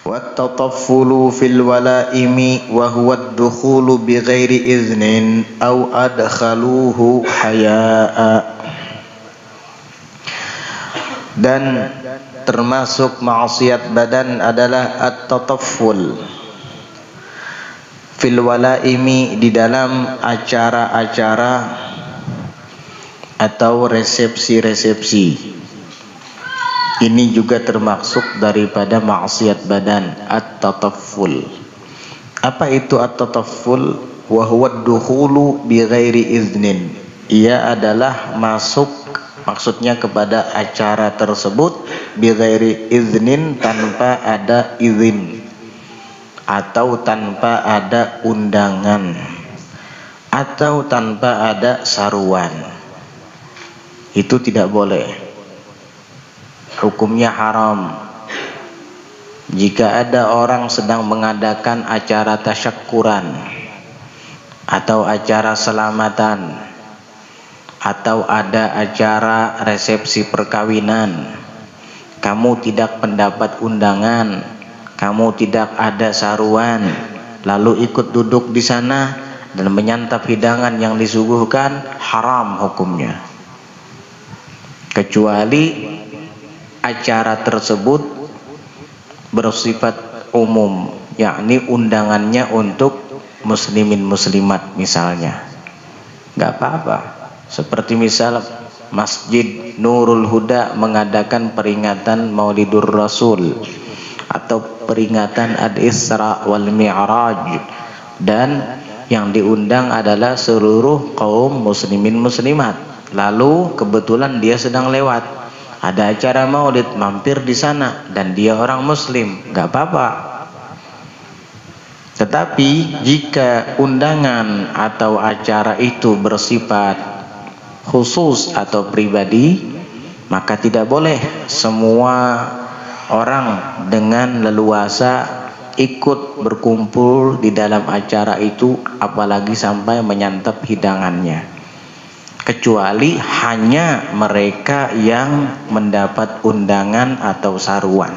Wat-tataffulu fil walaimi wa huwa ad-dukhulu bighairi iznin aw adkhaluhu haya'a. Dan termasuk maksiat badan adalah at-tatafful fil walaimi, di dalam acara-acara atau resepsi-resepsi. Ini juga termasuk daripada maksiat badan, at-tatafful. Apa itu at-tatafful? Wa huwa ad-dukhulu bighairi iznin. Ia adalah masuk, maksudnya kepada acara tersebut bighairi iznin, tanpa ada izin atau tanpa ada undangan atau tanpa ada saruan. Itu tidak boleh. Hukumnya haram. Jika ada orang sedang mengadakan acara tasyakkuran atau acara selamatan atau ada acara resepsi perkawinan, kamu tidak mendapat undangan, kamu tidak ada saruan, lalu ikut duduk di sana dan menyantap hidangan yang disuguhkan, haram hukumnya. Kecuali acara tersebut bersifat umum, yakni undangannya untuk muslimin muslimat misalnya, nggak apa-apa. Seperti misal Masjid Nurul Huda mengadakan peringatan Maulidur Rasul atau peringatan Al-Isra wal Mi'raj, dan yang diundang adalah seluruh kaum muslimin muslimat. Lalu kebetulan dia sedang lewat, ada acara maulid, mampir di sana, dan dia orang muslim, nggak apa-apa. Tetapi jika undangan atau acara itu bersifat khusus atau pribadi, maka tidak boleh semua orang dengan leluasa ikut berkumpul di dalam acara itu, apalagi sampai menyantap hidangannya. Kecuali hanya mereka yang mendapat undangan atau saruan,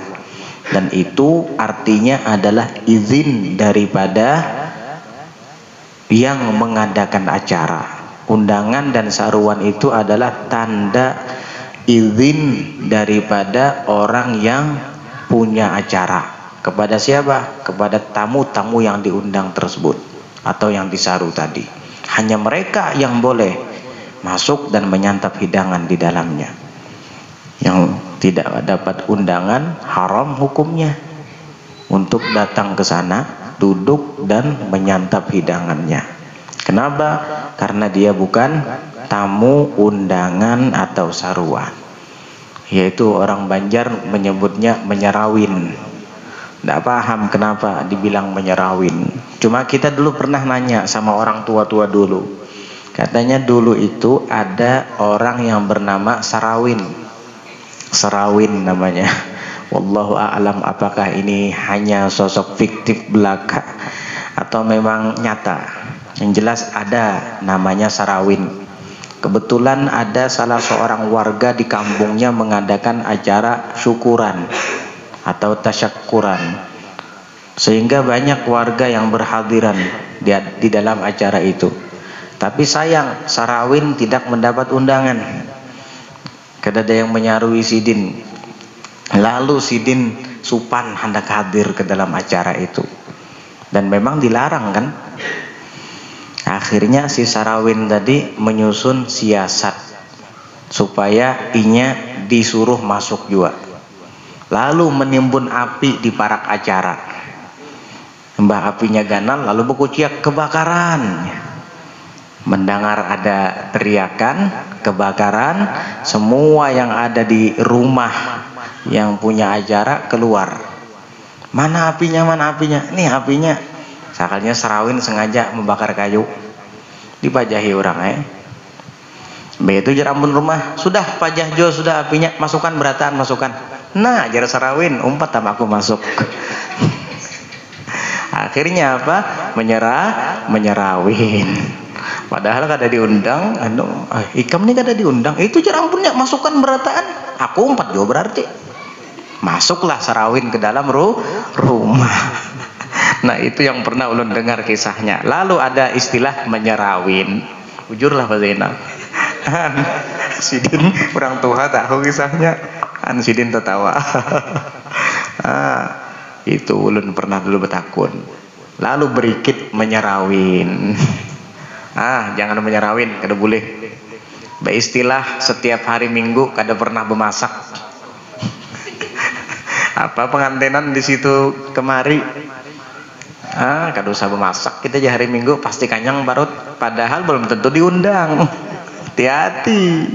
dan itu artinya adalah izin daripada yang mengadakan acara. Undangan dan saruan itu adalah tanda izin daripada orang yang punya acara. Kepada siapa? Kepada tamu-tamu yang diundang tersebut atau yang disaru tadi. Hanya mereka yang boleh masuk dan menyantap hidangan di dalamnya. Yang tidak dapat undangan, haram hukumnya untuk datang ke sana, duduk dan menyantap hidangannya. Kenapa? Karena dia bukan tamu undangan atau saruan. Yaitu orang Banjar menyebutnya menyerawin. Tidak paham kenapa dibilang menyerawin. Cuma kita dulu pernah nanya sama orang tua-tua dulu. Katanya dulu itu ada orang yang bernama Sarawin. Sarawin namanya. Wallahu a'lam, apakah ini hanya sosok fiktif belaka atau memang nyata. Yang jelas ada namanya Sarawin. Kebetulan ada salah seorang warga di kampungnya mengadakan acara syukuran atau tasyakkuran, sehingga banyak warga yang berhadiran di dalam acara itu. Tapi sayang, Sarawin tidak mendapat undangan. Kada ada yang menyarui Sidin. Lalu Sidin Supan hendak hadir ke dalam acara itu, dan memang dilarang kan. Akhirnya si Sarawin tadi menyusun siasat supaya inya disuruh masuk juga. Lalu menimbun api di parak acara. Mbah apinya ganal, lalu berkuciak, kebakaran. Mendengar ada teriakan kebakaran, semua yang ada di rumah yang punya acara keluar. Mana apinya, mana apinya? Nih apinya. Sakalnya Sarawin sengaja membakar kayu. Dipajahi orang begitu jerambun rumah, sudah pajah Jo, sudah apinya, masukkan berataan, masukkan. Nah, jar Sarawin, umpat sama aku masuk. Akhirnya apa? Menyerawin. Padahal kada diundang, ikam nih kada diundang. Itu jar ampunnya, masukkan berataan. Aku umpat Jo berarti. Masuklah Sarawin ke dalam rumah. Nah itu yang pernah ulun dengar kisahnya. Lalu ada istilah menyerawin. Ujurlah Pak Zainal. Sidin orang tua tahu kisahnya. Sidin tertawa. Itu ulun pernah dulu bertakun. Lalu berikit menyerawin. Jangan menyerawin, kada boleh. Istilah setiap hari Minggu kada pernah bermasak. Apa pengantenan di situ kemari? Kada usah bermasak, kita aja hari Minggu pasti kanyang barut. Padahal belum tentu diundang. Hati-hati.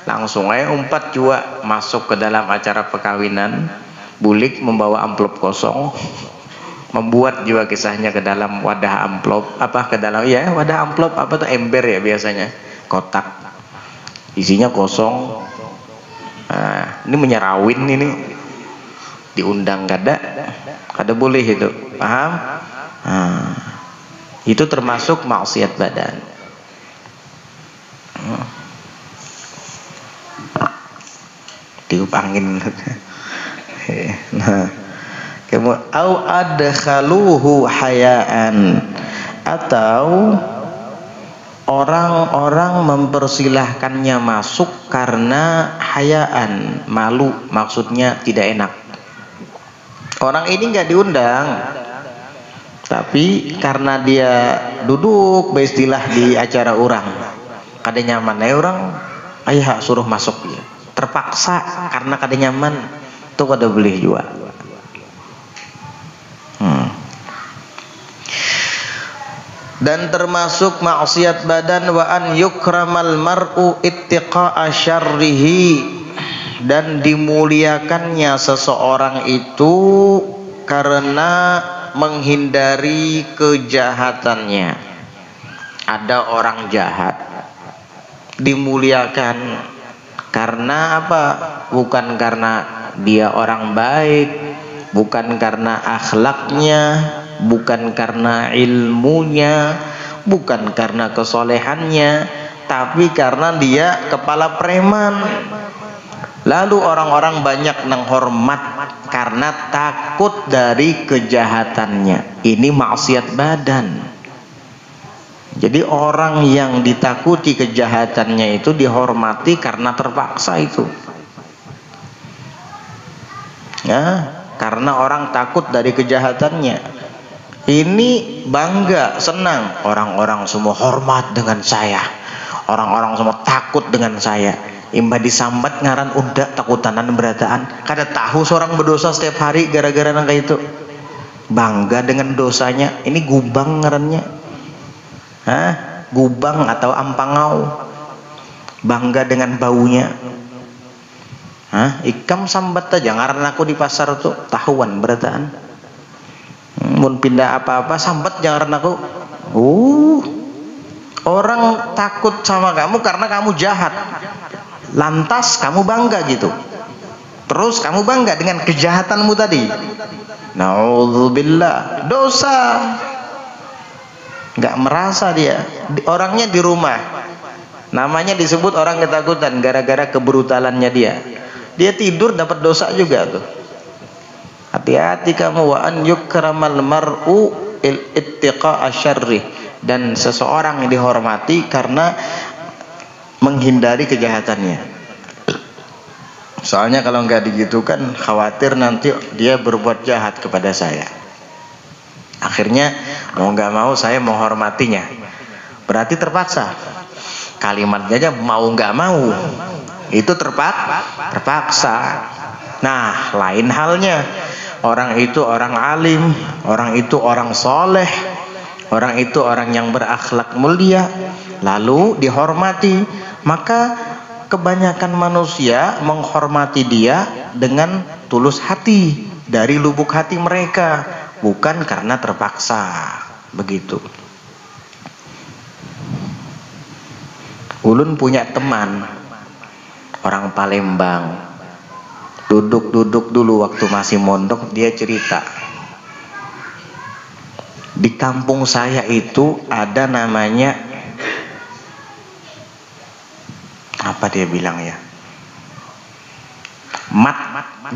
Langsung aja umpat jua masuk ke dalam acara perkawinan. Bulik membawa amplop kosong. Membuat juga kisahnya ke dalam wadah amplop, ke dalam wadah amplop ember ya biasanya, kotak isinya kosong. Ini menyerawin, ini diundang kada boleh itu, paham? Itu termasuk maksiat badan. Tiup angin. Au adkhaluhu hayaan, atau orang-orang mempersilahkannya masuk karena hayaan, malu, maksudnya tidak enak. Orang ini nggak diundang, tapi karena dia duduk beristilah di acara orang, kada nyaman orang, ayah suruh masuk dia. Terpaksa karena kada nyaman, itu kada boleh juga. Dan termasuk maksiat badan wa an yukramal mar'u ittiqa'a syarrihi, dan dimuliakannya seseorang itu karena menghindari kejahatannya. Ada orang jahat dimuliakan karena apa? Bukan karena dia orang baik, bukan karena akhlaknya, bukan karena ilmunya, bukan karena kesolehannya, tapi karena dia kepala preman. Lalu orang-orang banyak menghormat karena takut dari kejahatannya. Ini maksiat badan. Jadi orang yang ditakuti kejahatannya itu dihormati karena terpaksa itu. Karena orang takut dari kejahatannya. Ini bangga, senang, orang-orang semua hormat dengan saya, orang-orang semua takut dengan saya. Imba disambat ngaran udah takutanan berataan. Kada tahu seorang berdosa setiap hari gara-gara nangka itu. Bangga dengan dosanya. Ini gubang ngarannya. Gubang atau ampangau. Bangga dengan baunya. Ikam sambat aja ngaran aku di pasar tuh tahuan berataan. Mun pindah apa-apa sambat jangan aku. Orang takut sama kamu karena kamu jahat. Lantas kamu bangga gitu. Terus kamu bangga dengan kejahatanmu tadi. Naudzubillah, dosa. Nggak merasa dia. Orangnya di rumah. Namanya disebut orang ketakutan gara-gara kebrutalannya dia. Dia tidur dapat dosa juga tuh. Hati-hati kamu. Wa an yukramal mar'u ittiqa'a syarrih, dan seseorang yang dihormati karena menghindari kejahatannya. Soalnya kalau nggak digitukan khawatir nanti dia berbuat jahat kepada saya. Akhirnya mau nggak mau saya menghormatinya. Berarti terpaksa. Kalimatnya aja mau nggak mau. Itu terpaksa. Nah, lain halnya. Orang itu orang alim, orang itu orang soleh, orang itu orang yang berakhlak mulia, lalu dihormati. Maka kebanyakan manusia menghormati dia dengan tulus hati, dari lubuk hati mereka, bukan karena terpaksa. Begitu. Ulun punya teman orang Palembang, duduk dulu waktu masih mondok, dia cerita di kampung saya itu ada namanya, apa dia bilang ya, Mat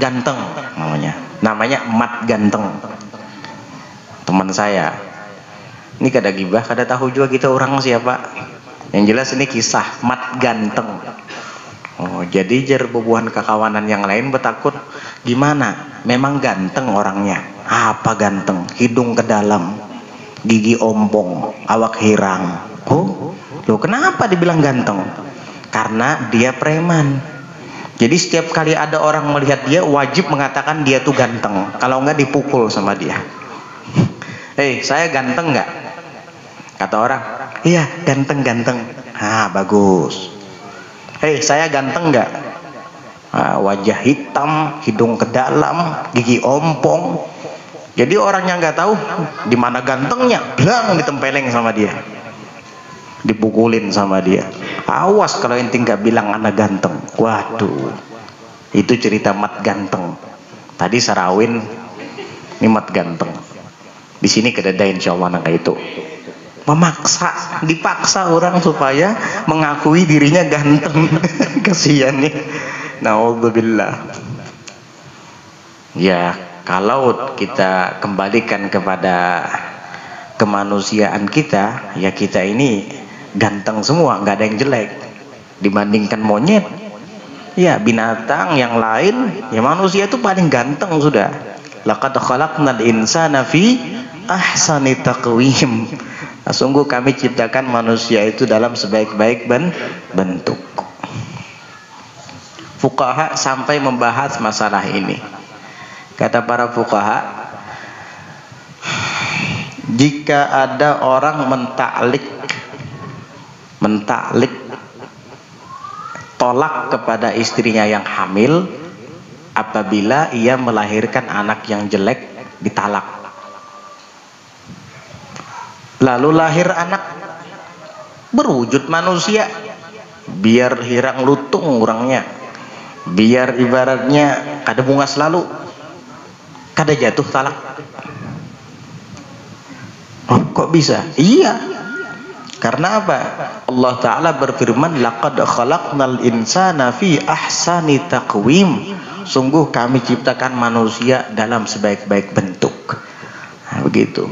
Ganteng namanya Mat Ganteng, teman saya. Ini kada gibah, kada tahu juga kita orang siapa. Yang jelas ini kisah Mat Ganteng. Oh, jadi jar bubuhan kekawanan yang lain betakut gimana? Memang ganteng orangnya. Apa ganteng? Hidung ke dalam, gigi ompong, awak hirang. Oh, loh kenapa dibilang ganteng? Karena dia preman. Jadi setiap kali ada orang melihat dia wajib mengatakan dia tuh ganteng. Kalau enggak dipukul sama dia. Hei, saya ganteng enggak? Kata orang, iya ganteng-ganteng. Ah, bagus. Hei, saya ganteng enggak? Ah, wajah hitam, hidung ke dalam, gigi ompong. Jadi orang yang nggak tahu di mana gantengnya, blang ditempeleng sama dia, dipukulin sama dia. Awas kalau ente nggak bilang anak ganteng. Waduh, itu cerita Mat Ganteng. Tadi Sarawin, ini Mat Ganteng. Di sini kedada insyaallah nangka itu. Memaksa, dipaksa orang supaya mengakui dirinya ganteng. Kasihan nih. Naudzubillah. Ya, kalau kita kembalikan kepada kemanusiaan kita, ya kita ini ganteng semua, nggak ada yang jelek dibandingkan monyet. Ya, binatang yang lain, ya manusia itu paling ganteng sudah. Laqad khalaqnal insana fi ahsani taqwim. Sungguh kami ciptakan manusia itu dalam sebaik-baik bentuk. Fuqaha sampai membahas masalah ini. Kata para fuqaha, jika ada orang mentaklik tolak kepada istrinya yang hamil apabila ia melahirkan anak yang jelek, ditalak. Lalu lahir anak berwujud manusia, biar hirang lutung orangnya, biar ibaratnya kada bunga selalu, kada jatuh talak. Oh, kok bisa? Iya, karena apa? Allah Ta'ala berfirman, laqad khalaqnal insana fi ahsani taqwim. Sungguh kami ciptakan manusia dalam sebaik-baik bentuk. Nah, begitu.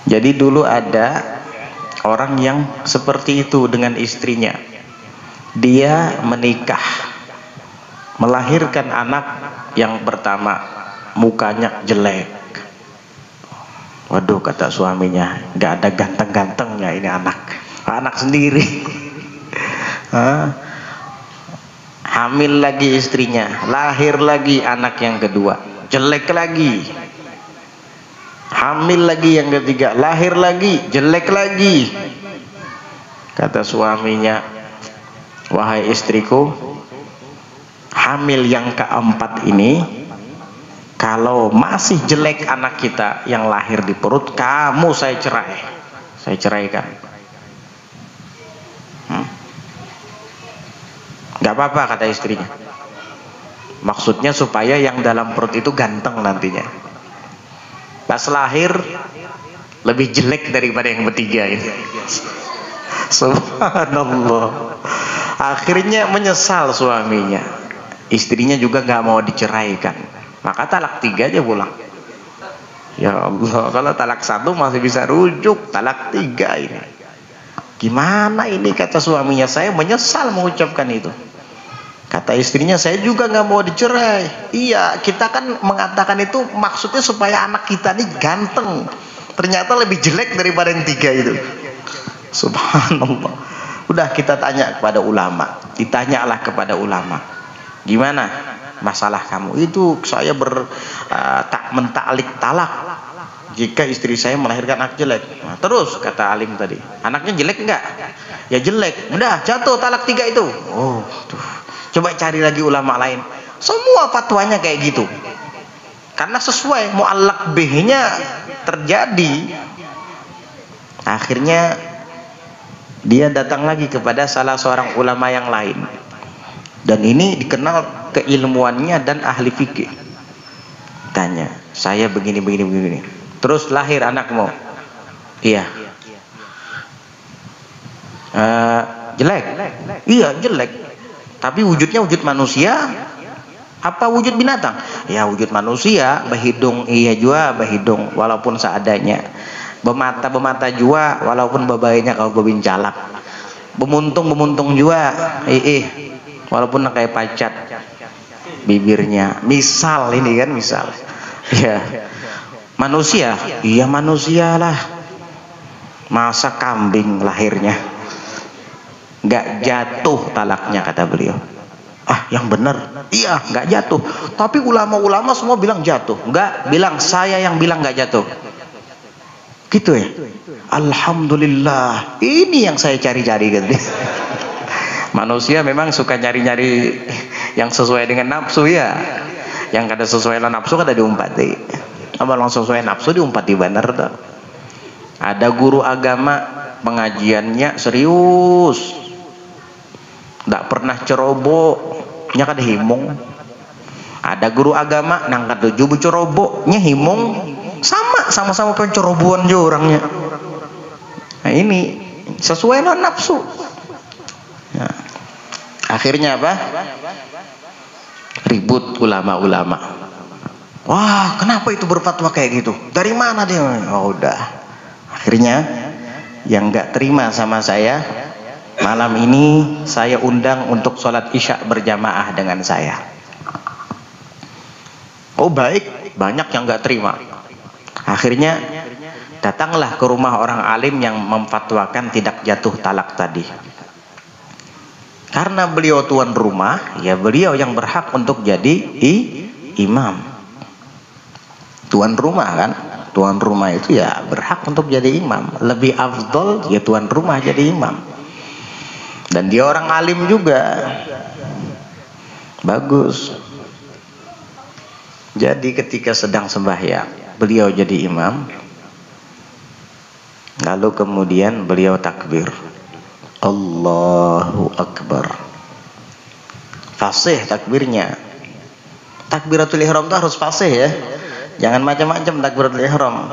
Jadi dulu ada orang yang seperti itu dengan istrinya. Dia menikah, melahirkan anak yang pertama, mukanya jelek. Waduh, kata suaminya, nggak ada ganteng-gantengnya ini anak sendiri. Hamil lagi istrinya, lahir lagi anak yang kedua, jelek lagi. Hamil lagi yang ketiga, lahir lagi, jelek lagi. Kata suaminya, wahai istriku, hamil yang keempat ini, kalau masih jelek anak kita yang lahir di perut, kamu saya ceraikan. Gak apa-apa, kata istrinya. Maksudnya supaya yang dalam perut itu ganteng nantinya. Pas lahir lebih jelek daripada yang bertiga ini. Subhanallah. Akhirnya menyesal suaminya. Istrinya juga gak mau diceraikan. Maka talak 3 aja pulang. Ya Allah, kalau talak 1 masih bisa rujuk, talak 3 ini. Gimana ini, kata suaminya, saya menyesal mengucapkan itu. Kata istrinya, saya juga nggak mau dicerai. Iya, kita kan mengatakan itu maksudnya supaya anak kita ini ganteng. Ternyata lebih jelek daripada yang 3 itu. Subhanallah. Udah kita tanya kepada ulama. Ditanyalah kepada ulama. Gimana masalah kamu? Itu saya mentaklik talak jika istri saya melahirkan anak jelek. Nah, terus kata alim tadi, anaknya jelek enggak? Ya jelek. Udah jatuh talak 3 itu. Oh, tuh. Coba cari lagi ulama lain. Semua fatwanya kayak gitu. Karena sesuai mu'allaq bihnya terjadi. Akhirnya dia datang lagi kepada salah seorang ulama yang lain. Dan ini dikenal keilmuannya dan ahli fikih. Tanya, saya begini. Terus lahir anakmu? Iya. Jelek? Iya jelek. Tapi wujudnya wujud manusia apa wujud binatang? Ya wujud manusia, berhidung iya juga, berhidung walaupun seadanya. Bermata juga walaupun babainya kau bebincalak. Bemuntung juga, walaupun kayak pacat bibirnya. Misal ini kan misal. Ya. Manusia, iya manusia lah. Masa kambing lahirnya nggak jatuh talaknya kata beliau. Ah yang benar, iya nggak jatuh. Tapi ulama-ulama semua bilang jatuh. Nggak, bilang saya yang bilang nggak jatuh. Gitu ya. Alhamdulillah. Ini yang saya cari-cari gitu. Manusia memang suka nyari-nyari yang sesuai dengan nafsu ya. Yang kada sesuai dengan nafsu kada diumpati. Apa langsung sesuai nafsu diumpati benar tuh. Ada guru agama pengajiannya serius. Nggak pernah ceroboh. Nya kada himung. Ada guru agama nang kada jubu ceroboh nya himung sama-sama pencerobohan jo orangnya. Nah ini sesuai dengan nafsu. Ya. Akhirnya apa? Ribut ulama-ulama. Wah, kenapa itu berfatwa kayak gitu? Dari mana dia? Oh, udah. Akhirnya yang nggak terima sama saya, malam ini saya undang untuk sholat isya berjamaah dengan saya. Oh baik, banyak yang nggak terima. Akhirnya datanglah ke rumah orang alim yang memfatwakan tidak jatuh talak tadi. Karena beliau tuan rumah, ya beliau yang berhak untuk jadi imam. Tuan rumah kan, tuan rumah itu ya berhak untuk jadi imam. Lebih afdol ya tuan rumah jadi imam. Dan dia orang alim juga. Bagus. Jadi ketika sedang sembahyang, beliau jadi imam. Lalu kemudian beliau takbir. Allahu Akbar. Fasih takbirnya. Takbiratul ihram itu harus fasih ya. Jangan macam-macam takbiratul ihram.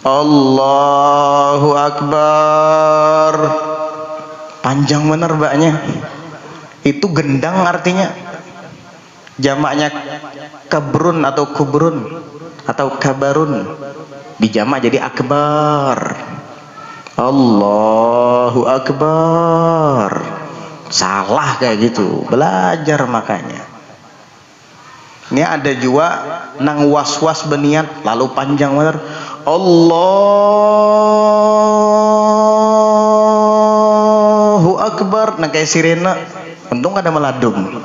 Allahu Akbar. Panjang benar mbaknya. Itu gendang artinya. Jamaknya kabrun atau kubrun atau kabarun. Dijamak jadi akbar. Allahu Akbar. Salah kayak gitu. Belajar makanya. Ini ada juga nang was-was beniat lalu panjang benar. Allahu Akbar. Nah kayak sirena. Untung ada meladung.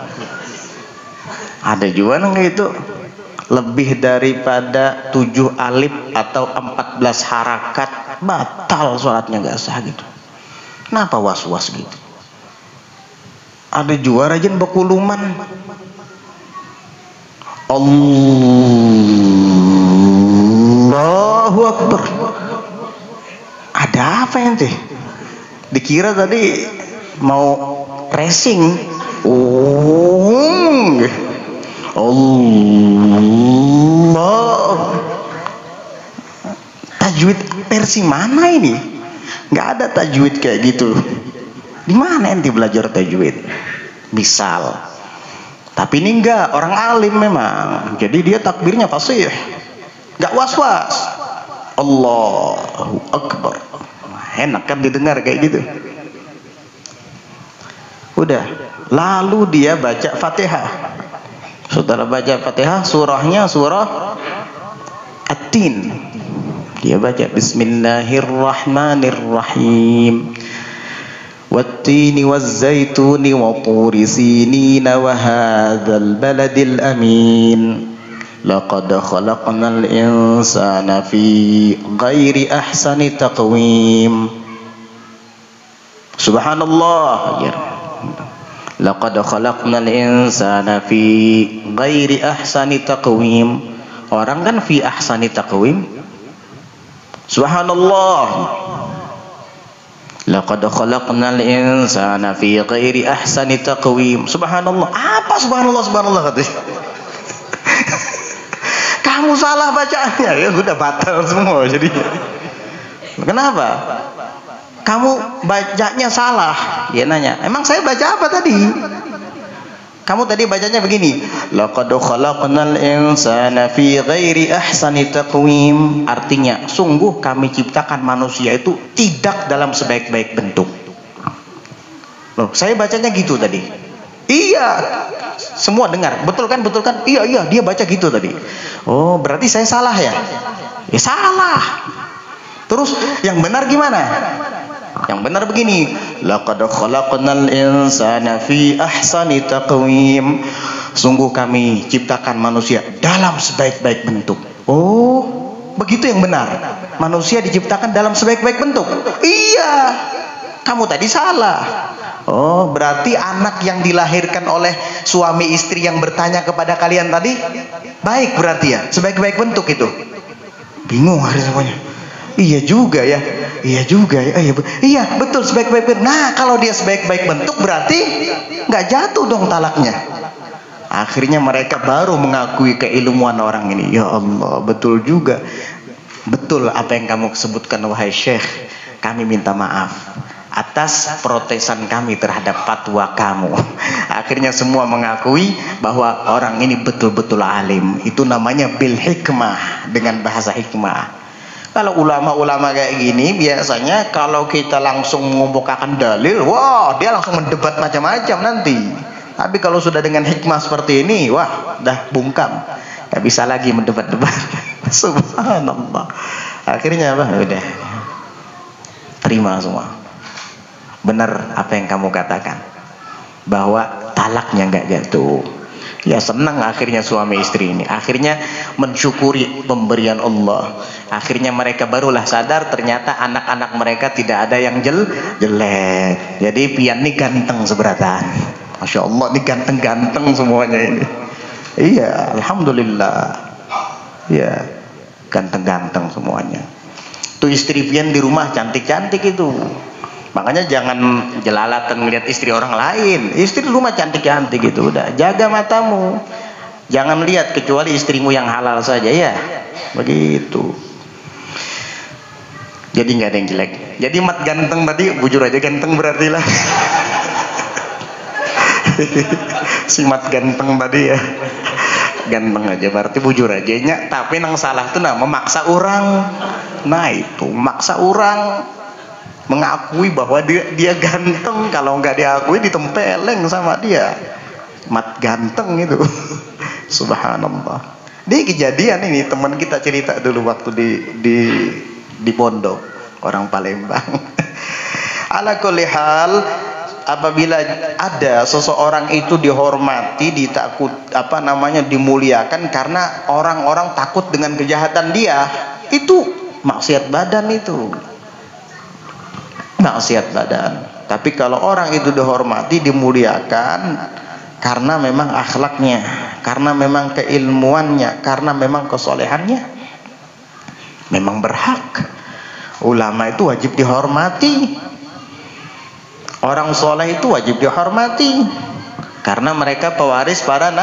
Ada juga nang itu. Lebih daripada 7 alif atau 14 harakat batal sholatnya nggak sah gitu. Kenapa was-was gitu? Ada juga rajin bekuluman. Allahu Akbar. Ada apa ente? Dikira tadi mau racing. Allah. Tajwid versi mana ini? Nggak ada tajwid kayak gitu. Di mana ente belajar tajwid? Misal. Tapi ini enggak, orang alim memang. Jadi dia takbirnya fasih. Nggak was-was. Allahu Akbar. Enak kan didengar kayak gitu. Udah. Lalu dia baca Fatihah. Saudara baca Fatihah, surahnya surah At-Tin. Dia baca Bismillahirrahmanirrahim. Wat-tini waz-zaituni wa turi sinina wa hadzal baladil amin. Laqad khalaqnal insana fi ghairi ahsani taqwim. Subhanallah. Laqad khalaqnal insana fi ghairi ahsani taqwim. Orang kan fi ahsani taqwim. Subhanallah. Laqad khalaqnal insana fi ghairi ahsani taqwim. Subhanallah. Apa subhanallah subhanallah katanya? Kamu salah bacaannya ya sudah batal semua jadi. Kenapa? kamu bacanya salah. Dia nanya, emang saya baca apa tadi? Kamu tadi bacanya begini, laqad khalaqnal insana fi ghairi ahsani taqwim. Artinya, sungguh kami ciptakan manusia itu tidak dalam sebaik-baik bentuk. Loh, saya bacanya gitu tadi. Iya, semua dengar. Betul kan? Betul kan? Iya, dia baca gitu tadi. Oh, berarti saya salah ya? Ya salah. Terus yang benar gimana? Yang benar begini, laqad khalaqnal insana fi ahsani taqwim. Sungguh kami ciptakan manusia dalam sebaik-baik bentuk. Oh, begitu yang benar. Manusia diciptakan dalam sebaik-baik bentuk. Iya. Kamu tadi salah. Oh, berarti anak yang dilahirkan oleh suami istri yang bertanya kepada kalian tadi baik berarti ya, sebaik-baik bentuk itu. Bingung hari semuanya. Iya juga ya. Iya juga ya. Iya, betul sebaik-baik bentuk. Nah, kalau dia sebaik-baik bentuk berarti nggak jatuh dong talaknya. Akhirnya mereka baru mengakui keilmuan orang ini. Ya Allah, betul juga. Betul apa yang kamu sebutkan wahai Syekh. Kami minta maaf atas protesan kami terhadap fatwa kamu. Akhirnya semua mengakui bahwa orang ini betul-betul alim. Itu namanya bil hikmah, dengan bahasa hikmah. Kalau ulama-ulama kayak gini biasanya kalau kita langsung mengemukakan dalil, wah dia langsung mendebat macam-macam nanti. Tapi kalau sudah dengan hikmah seperti ini, wah dah bungkam, nggak bisa lagi mendebat-debat. Subhanallah. Akhirnya apa? Udah terima semua. Benar apa yang kamu katakan, bahwa talaknya nggak jatuh. Ya senang akhirnya suami istri ini. Akhirnya mensyukuri pemberian Allah. Akhirnya mereka barulah sadar ternyata anak-anak mereka tidak ada yang jelek. Jadi pian ini ganteng seberatan. Masya Allah, ini ganteng-ganteng semuanya ini. Iya, alhamdulillah. Iya, ganteng-ganteng semuanya. Tuh istri pian di rumah cantik-cantik itu. Makanya jangan jelalatan melihat istri orang lain. Istri rumah cantik-cantik gitu, udah jaga matamu. Jangan lihat kecuali istrimu yang halal saja ya. Begitu. Jadi nggak ada yang jelek. Jadi mat ganteng tadi, bujur aja ganteng berarti lah. Si mat ganteng tadi ya. Ganteng aja berarti bujur aja nya. Tapi nang salah tuh nah memaksa orang. Nah itu maksa orang mengakui bahwa dia ganteng. Kalau nggak diakui ditempeleng sama dia. Mat ganteng itu. Subhanallah. Ini kejadian ini teman kita cerita dulu waktu di pondok orang Palembang. Ala kulli hal, apabila ada seseorang itu dihormati, dimuliakan karena orang-orang takut dengan kejahatan dia, itu maksiat badan itu. Maksiat badan. Tapi kalau orang itu dihormati, dimuliakan karena memang akhlaknya, karena memang keilmuannya, karena memang kesolehannya, memang berhak. Ulama itu wajib dihormati. Orang soleh itu wajib dihormati karena mereka pewaris para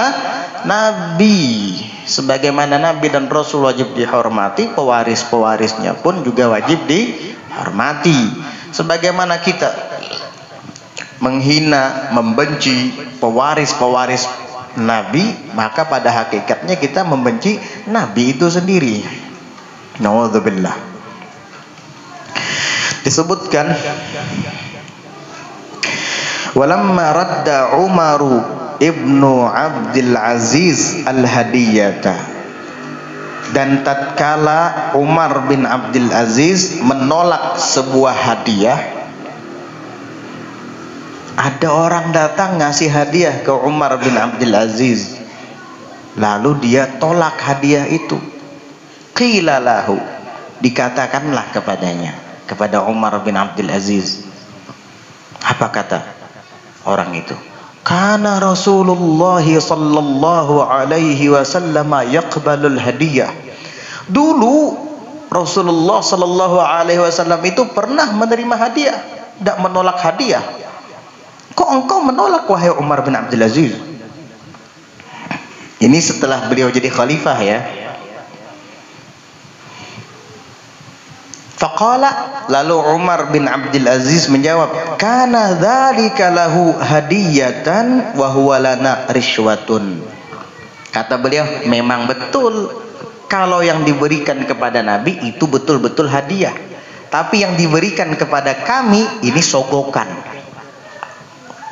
nabi. Sebagaimana nabi dan rasul wajib dihormati, pewaris-pewarisnya pun juga wajib dihormati. Sebagaimana kita menghina, membenci pewaris-pewaris nabi, maka pada hakikatnya kita membenci nabi itu sendiri. Na'udzubillah. Disebutkan walamma radda Umaru ibnu Abdul Aziz al-hadiyata, dan tatkala Umar bin Abdul Aziz menolak sebuah hadiah, ada orang datang ngasih hadiah ke Umar bin Abdul Aziz, lalu dia tolak hadiah itu. Qila lahu, dikatakanlah kepadanya, kepada Umar bin Abdul Aziz. Apa kata orang itu? Kana Rasulullah sallallahu alaihi wasallam yaqbalul hadiyah. Dulu Rasulullah sallallahu alaihi wasallam itu pernah menerima hadiah, tidak menolak hadiah. Kok engkau menolak wahai Umar bin Abdul Aziz? Ini setelah beliau jadi khalifah ya. Faqala, lalu Umar bin Abdul Aziz menjawab, kana dzalika lahu hadiyatan wa huwa lana rishwatun. Kata beliau, memang betul kalau yang diberikan kepada Nabi itu betul-betul hadiah, tapi yang diberikan kepada kami ini sogokan,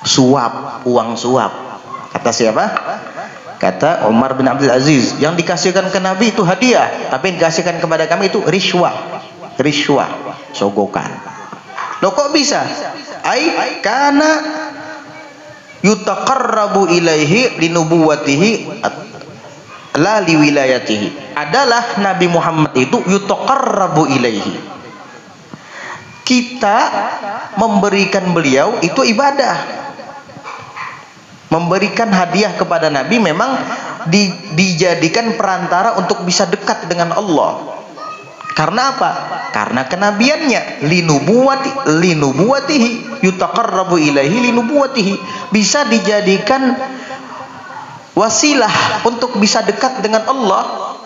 suap, uang suap. Kata siapa? Kata Umar bin Abdul Aziz, yang dikasihkan ke Nabi itu hadiah, tapi yang dikasihkan kepada kami itu rishwah, sogokan. Loh kok bisa? Ai kana yutaqarrabu ilaihi linubuwatihi la liwilayatihi. Adalah Nabi Muhammad itu yutaqarrabu ilaihi, kita memberikan beliau itu ibadah. Memberikan hadiah kepada Nabi memang dijadikan perantara untuk bisa dekat dengan Allah. Karena apa? Karena kenabiannya, linubuwatihi, yutaqarrabu ilaihi linubuwatihi, bisa dijadikan wasilah untuk bisa dekat dengan Allah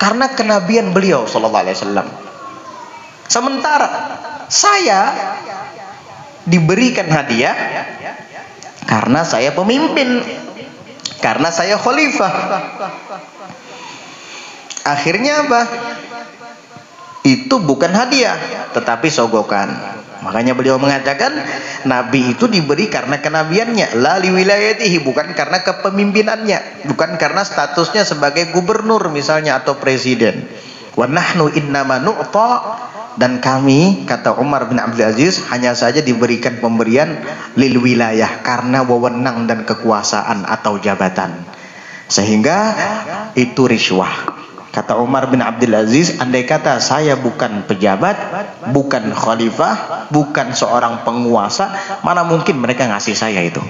karena kenabian beliau sallallahu alaihi wasallam. Sementara saya diberikan hadiah karena saya pemimpin, karena saya khalifah. Akhirnya apa? Itu bukan hadiah, tetapi sogokan. Makanya beliau mengatakan Nabi itu diberi karena kenabiannya, la liwilayatihi, bukan karena kepemimpinannya, bukan karena statusnya sebagai gubernur misalnya atau presiden. Wa nahnu innama nu'ta, dan kami, kata Umar bin Abdul Aziz, hanya saja diberikan pemberian lil wilayah, karena wewenang dan kekuasaan atau jabatan, sehingga itu rishwah. Kata Umar bin Abdul Aziz, andai kata saya bukan pejabat, bukan khalifah, bukan seorang penguasa, mana mungkin mereka ngasih saya itu.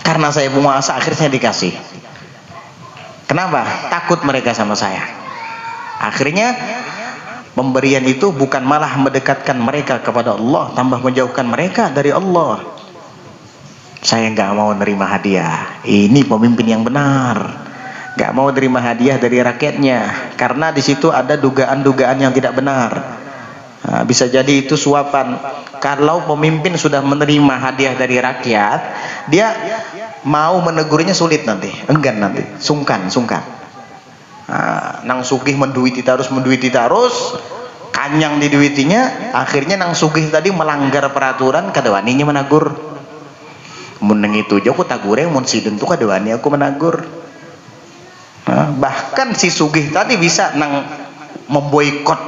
Karena saya penguasa, akhirnya saya dikasih. Kenapa? Takut mereka sama saya. Akhirnya pemberian itu bukan malah mendekatkan mereka kepada Allah, tambah menjauhkan mereka dari Allah. Saya nggak mau nerima hadiah. Ini pemimpin yang benar. Gak mau terima hadiah dari rakyatnya, karena di situ ada dugaan-dugaan yang tidak benar. Nah, bisa jadi itu suapan. Kalau pemimpin sudah menerima hadiah dari rakyat, dia mau menegurnya sulit nanti, enggan nanti, sungkan. Nang sugih menduiti terus, kanyang diduitinya, akhirnya nang sugih tadi melanggar peraturan, kadawaninya menagur. Mun itu joko tagure, mun sidun tuh kadawani aku menagur. Bahkan si sugih tadi bisa nang memboikot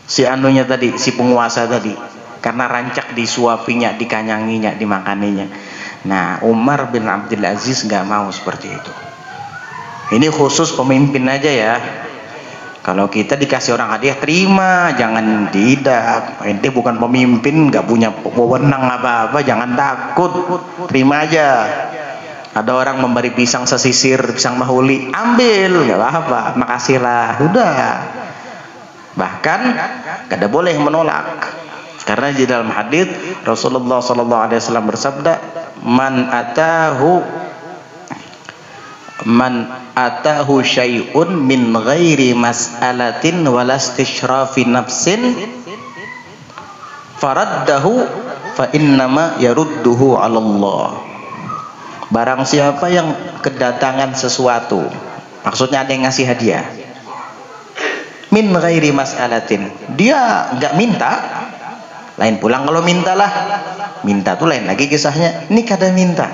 si anunya tadi, si penguasa tadi, karena rancak disuapinya, dikanyanginya, dimakaninya. Nah, Umar bin Abdul Aziz nggak mau seperti itu. Ini khusus pemimpin aja ya. Kalau kita dikasih orang hadiah, terima, jangan tidak. Ente bukan pemimpin, nggak punya wewenang apa-apa, jangan takut, terima aja. Ada orang memberi pisang sesisir, pisang mahuli, ambil, nggak apa-apa, makasihlah, udah. Bahkan kada boleh menolak, karena di dalam hadis Rasulullah SAW bersabda, man atahu syai'un min ghairi mas'alatin walastishrafi nafsin faraddahu fa innama yarudduhu 'ala Allah. Barang siapa yang kedatangan sesuatu, maksudnya ada yang ngasih hadiah, min ghairi mas'alatin, dia nggak minta, lain pulang kalau mintalah, minta tuh lain lagi kisahnya, ini kada minta,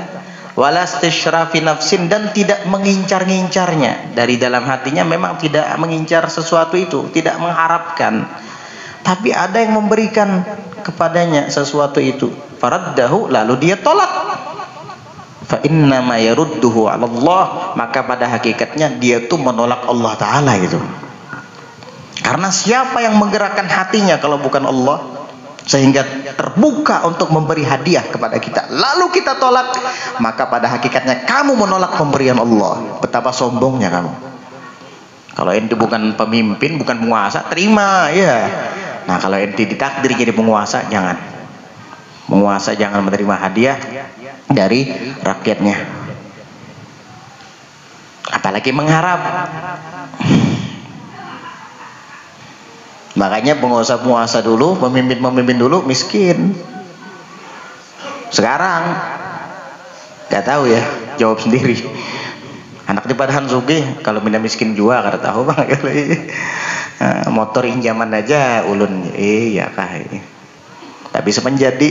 walastishrafi nafsin, dan tidak mengincar-ngincarnya, dari dalam hatinya memang tidak mengincar sesuatu itu, tidak mengharapkan, tapi ada yang memberikan kepadanya sesuatu itu, faraddahu, lalu dia tolak, fa innama yarudduhu 'ala Allah, maka pada hakikatnya dia tuh menolak Allah Ta'ala itu. Karena siapa yang menggerakkan hatinya kalau bukan Allah, sehingga terbuka untuk memberi hadiah kepada kita, lalu kita tolak, maka pada hakikatnya kamu menolak pemberian Allah. Betapa sombongnya kamu. Kalau ente bukan pemimpin, bukan penguasa, terima ya. Nah, kalau ente ditakdir jadi penguasa, jangan. Penguasa jangan menerima hadiah dari rakyatnya, apalagi mengharap. Makanya penguasa dulu, pemimpin dulu miskin. Sekarang nggak tahu ya, jawab sendiri. Anak di Padahan sugih, kalau minta miskin juga kada tahu bang. Motor injaman aja ulun, iya kah ini. Tapi sepenjadi.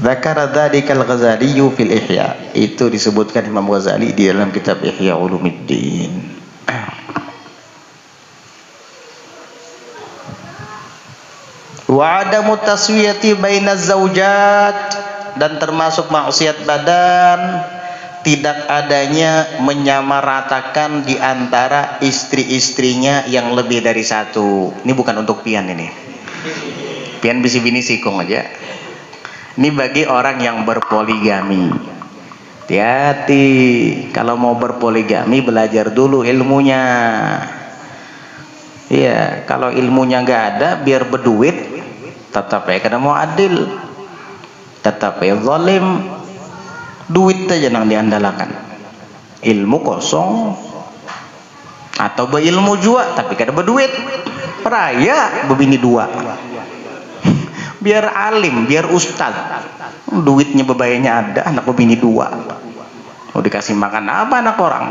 Dzakara dzalika al-Ghazali fil Ihya. Itu disebutkan Imam Ghazali di dalam kitab Ihya Ulumuddin. Wa adamu taswiyati bainaz zaujat, dan termasuk maksiat badan tidak adanya menyamaratakan di antara istri-istrinya yang lebih dari satu. Ini bukan untuk pian ini. Pian bisi bini sikung aja. Ini bagi orang yang berpoligami. Hati-hati kalau mau berpoligami, belajar dulu ilmunya. Iya, kalau ilmunya nggak ada, biar berduit tetap ya karena mau adil, tetap ya zalim. Duit aja yang diandalkan, ilmu kosong atau berilmu juga tapi kada berduit, peraya bebini dua. Biar alim, biar ustad, duitnya bebayanya ada, anak bebini dua, mau dikasih makan apa anak orang.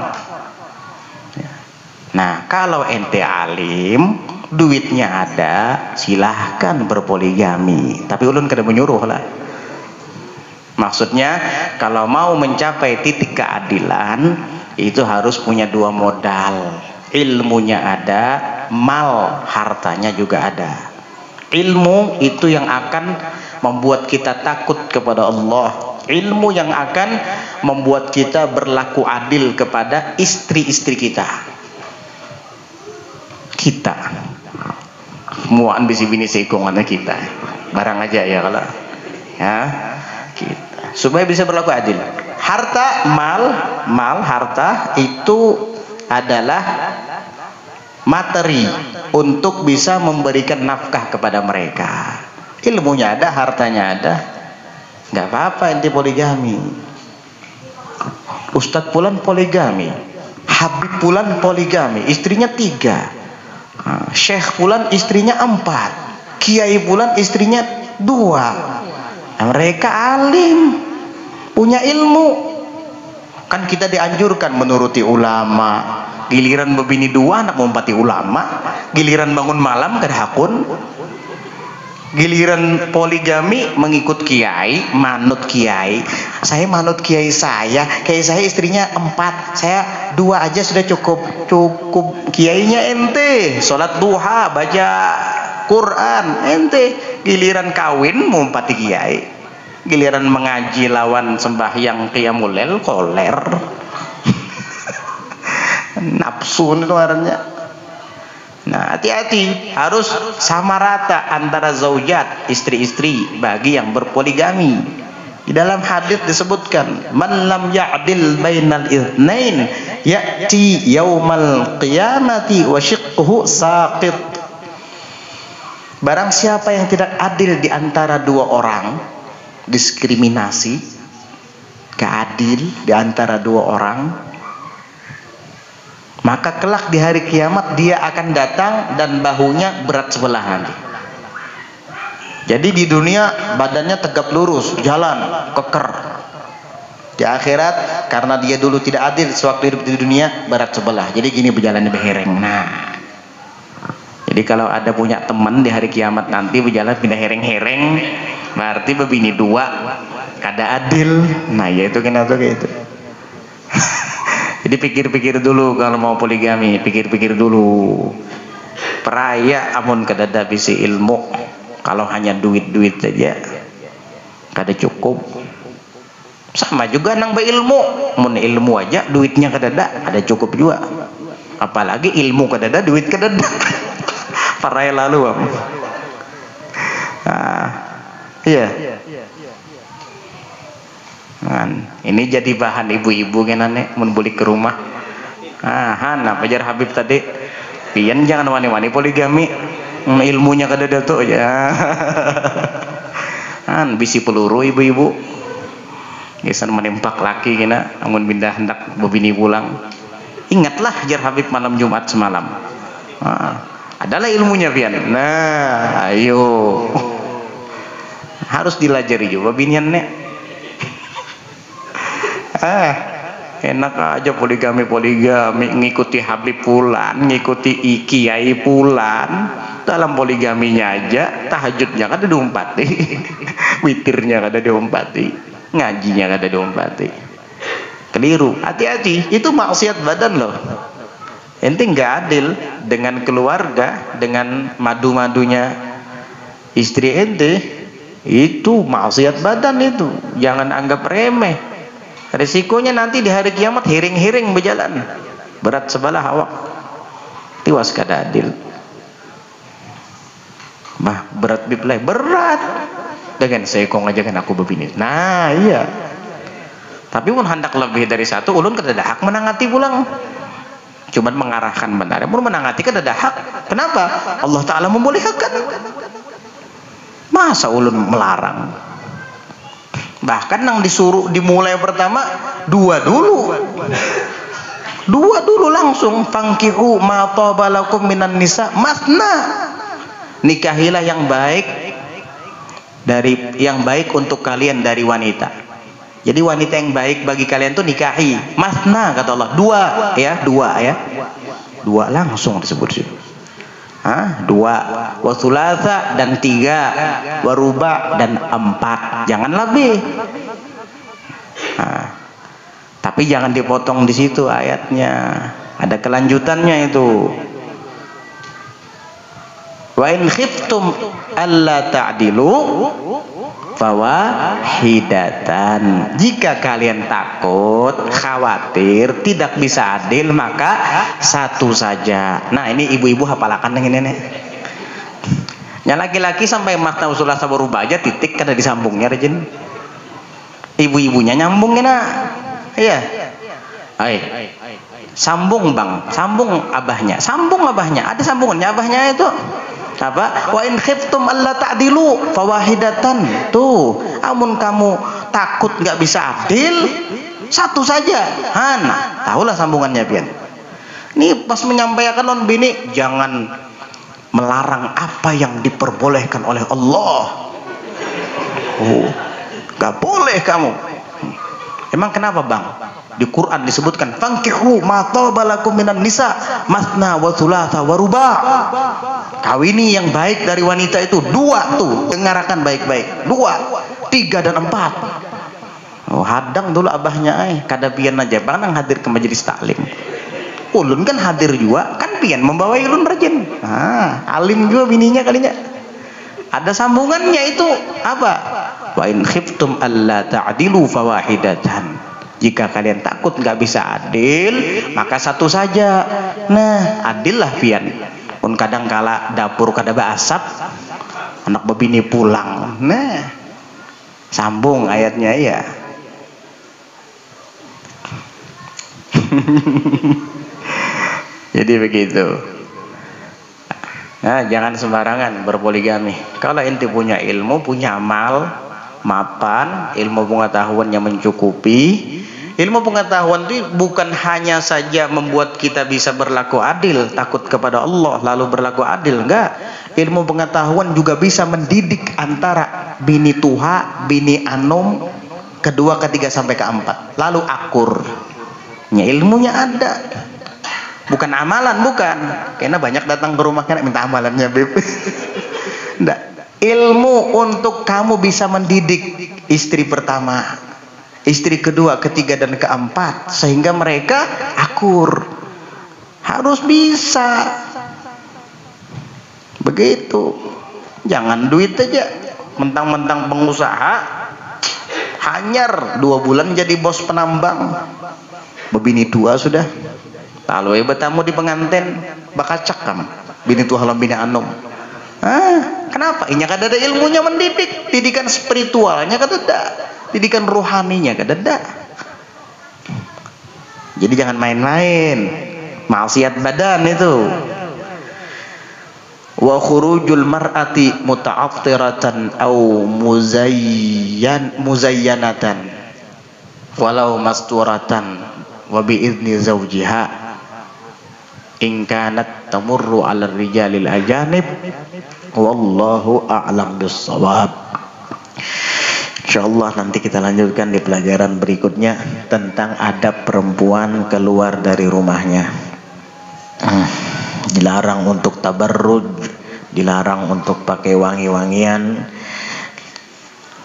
Nah kalau ente alim, duitnya ada, silahkan berpoligami, tapi ulun kada menyuruh lah. Maksudnya kalau mau mencapai titik keadilan itu harus punya dua modal, ilmunya ada, mal hartanya juga ada. Ilmu itu yang akan membuat kita takut kepada Allah, ilmu yang akan membuat kita berlaku adil kepada istri-istri kita. Muaan bisi bini sekongannya kita barang aja ya kalau ya kita supaya bisa berlaku adil. Harta, mal harta itu adalah materi untuk bisa memberikan nafkah kepada mereka. Ilmunya ada, hartanya ada, nggak apa-apa ente poligami. Ustadz Pulan poligami, Habib Pulan poligami, istrinya 3, Syekh Pulan istrinya 4, Kiai Pulan istrinya 2. Mereka alim, punya ilmu. Kan kita dianjurkan menuruti ulama. Giliran bebini 2 anak mumpati ulama, giliran bangun malam kada hakun, giliran poligami mengikut kiai, manut kiai. Saya manut kiai saya istrinya 4, saya 2 aja sudah cukup. Kiainya ente sholat duha, baca Quran ente, giliran kawin mumpati kiai, giliran mengaji lawan sembahyang qiyamul lail koler. Nafsu itu artinya. Nah, hati-hati, harus sama rata antara zaujat, istri-istri bagi yang berpoligami. Di dalam hadis disebutkan, man lam ya'dil bainal itsnain ya'ti yaumal qiyamati wa shiqquhu saqit. Barang siapa yang tidak adil di antara 2 orang, diskriminasi, keadil di antara 2 orang, maka kelak di hari kiamat dia akan datang dan bahunya berat sebelah nanti. Jadi di dunia badannya tegap lurus, jalan keker. Di akhirat karena dia dulu tidak adil sewaktu hidup di dunia, berat sebelah. Jadi gini berjalannya behereng. Nah, jadi kalau ada punya teman di hari kiamat nanti berjalan pindah hereng-hereng, berarti bebini 2 kada adil. Nah ya itu kenapa kayak itu. Jadi pikir-pikir dulu kalau mau poligami, pikir-pikir dulu. Peraya amun kadada bisi ilmu, kalau hanya duit-duit saja kada cukup. Sama juga nang beilmu, mun ilmu aja duitnya kadada, ada cukup juga. Apalagi ilmu kadada, duit kadada. Peraya lalu am. Nah, iya. Nah, ini jadi bahan ibu-ibu kan nek mun balik ke rumah. Han pajar Habib tadi, pian jangan wani-wani poligami, ilmunya kada ada tuh ya. Han bisi peluru ibu-ibu. Gesan menembak laki kena amun pindah hendak bebini pulang. Ingatlah jar Habib malam Jumat semalam. Adalah ilmunya pian. Nah, ayo. Harus dilajari juga biniannya. Enak aja poligami ngikuti Habib Pulan, ngikuti Kiai Pulan. Dalam poligaminya aja tahajudnya kada diumpati, witirnya kada diumpati, ngajinya kada diumpati. Keliru, hati-hati, itu maksiat badan loh. Ente nggak adil dengan keluarga, dengan madu-madunya istri ente, itu maksiat badan itu. Jangan anggap remeh. Risikonya nanti di hari kiamat hiring-hiring berjalan, berat sebelah awak. Tiwas kada adil. Berat biplay, berat. Dengan sekong aja kan aku begini. Nah iya. Tapi pun hendak lebih dari satu, ulun kada ada hak menangati pulang. Cuman mengarahkan benar. Mun menangati kada ada hak. Kenapa? Allah Ta'ala membolehkan. Masa ulun melarang? Bahkan yang disuruh dimulai pertama dua dulu langsung. Fankihu ma taba lakum minan nisa masna. Nikahilah yang baik untuk kalian dari wanita. Jadi wanita yang baik bagi kalian tuh nikahi. Masna kata Allah, dua dua langsung disebut sih. Dua, wasulasa dan tiga, waruba dan empat, jangan lebih. Tapi jangan dipotong di situ ayatnya, ada kelanjutannya itu. Wa in khiftum alla ta'dilu fawahidatan. Jika kalian takut, khawatir tidak bisa adil, maka satu saja. Nah ini ibu-ibu hafalakan dengan nenek. Yang laki-laki sampai makna usulah sabarubah aja titik kada disambungnya rejin. Ibu-ibunya nyambung kena. Iya. Sambung bang, sambung abahnya. Ada sambungannya abahnya itu. Apa? Wa in khiftum alla ta'dilu fawahidatan. Tuh, amun kamu takut nggak bisa adil, satu saja. Nah, tahulah sambungannya pian. Ini pas menyampaikan non bini, jangan melarang apa yang diperbolehkan oleh Allah. Nggak boleh kamu. Emang kenapa bang? Di Quran disebutkan fankihu ma taba lakum minan nisa masna wa thulatha wa ruba. Kawini yang baik dari wanita itu dua tuh, dengarkan baik-baik. 2, 3 dan 4. Hadang dulu abahnya kada pian aja bang nang hadir ke majelis taklim. Ulun kan hadir juga, kan pian membawa ulun rajin. Alim juga bininya kalinya. Ada sambungannya itu apa? Wa in khiftum alla ta'dilu fawahidatan. Jika kalian takut nggak bisa adil, maka satu saja. Nah, adil lah pian. Pun kadang kala dapur kada basap, anak bebini pulang. Nah, sambung ayatnya ya. Jadi begitu. Nah, jangan sembarangan berpoligami. Kalau ente punya ilmu, punya amal, mapan, ilmu pengetahuan yang mencukupi. Ilmu pengetahuan itu bukan hanya saja membuat kita bisa berlaku adil, takut kepada Allah lalu berlaku adil, enggak. Ilmu pengetahuan juga bisa mendidik antara bini tuha, bini anom, kedua, ketiga sampai keempat, lalu akur. Ilmunya ada. Bukan amalan, bukan. Karena banyak datang ke rumah kan minta amalannya, Beb. Enggak. Ilmu untuk kamu bisa mendidik istri pertama, istri kedua, ketiga dan keempat sehingga mereka akur. Harus bisa. Begitu. Jangan duit aja. Mentang-mentang pengusaha hanyar 2 bulan jadi bos penambang. Bebini 2 sudah. Lalu betamu di pengantin bakal cakam. Bini tua halam bini anom. Kenapa? Inya kada ada ilmunya mendidik. Didikan spiritualnya kada ada. Didikan rohaninya kada ada. Jadi jangan main-main. Maksiat badan itu. Wa khurujul mar'ati muta'attiratan au muzayyanatan walau masturatan wa bi'izni zawjiha. in kanat tamurru 'ala rijalil ajanib wallahu a'lam bissawab. Insyaallah nanti kita lanjutkan di pelajaran berikutnya tentang adab perempuan keluar dari rumahnya. Dilarang untuk tabarruj, dilarang untuk pakai wangi-wangian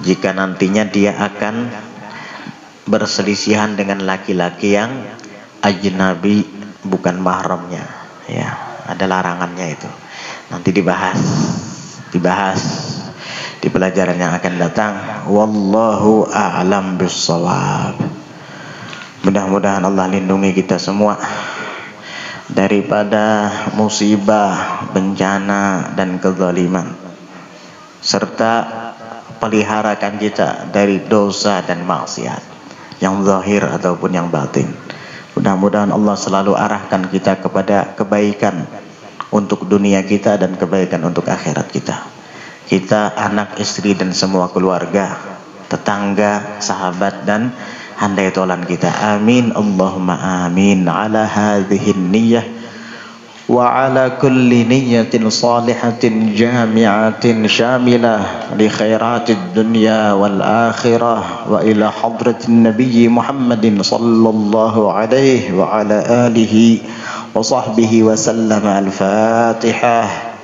jika nantinya dia akan berselisihan dengan laki-laki yang ajnabi, bukan mahramnya. Ya, ada larangannya itu. Nanti dibahas di pelajaran yang akan datang. Wallahu a'lam bissawab. Mudah-mudahan Allah lindungi kita semua daripada musibah, bencana dan kezaliman, serta peliharakan kita dari dosa dan maksiat yang zahir ataupun yang batin. Mudah-mudahan Allah selalu arahkan kita kepada kebaikan untuk dunia kita dan kebaikan untuk akhirat kita. Kita, anak, istri dan semua keluarga, tetangga, sahabat dan handai tolan kita. Amin Allahumma amin. Ala hadhihi niyyah wa ala kulli niyyatin salihatin jami'atin syamilah li khairatid dunya wal akhirah wa ila hadratin nabiyyi Muhammadin sallallahu alaihi wa ala alihi wa sahbihi wa sallam. Al-Fatihah.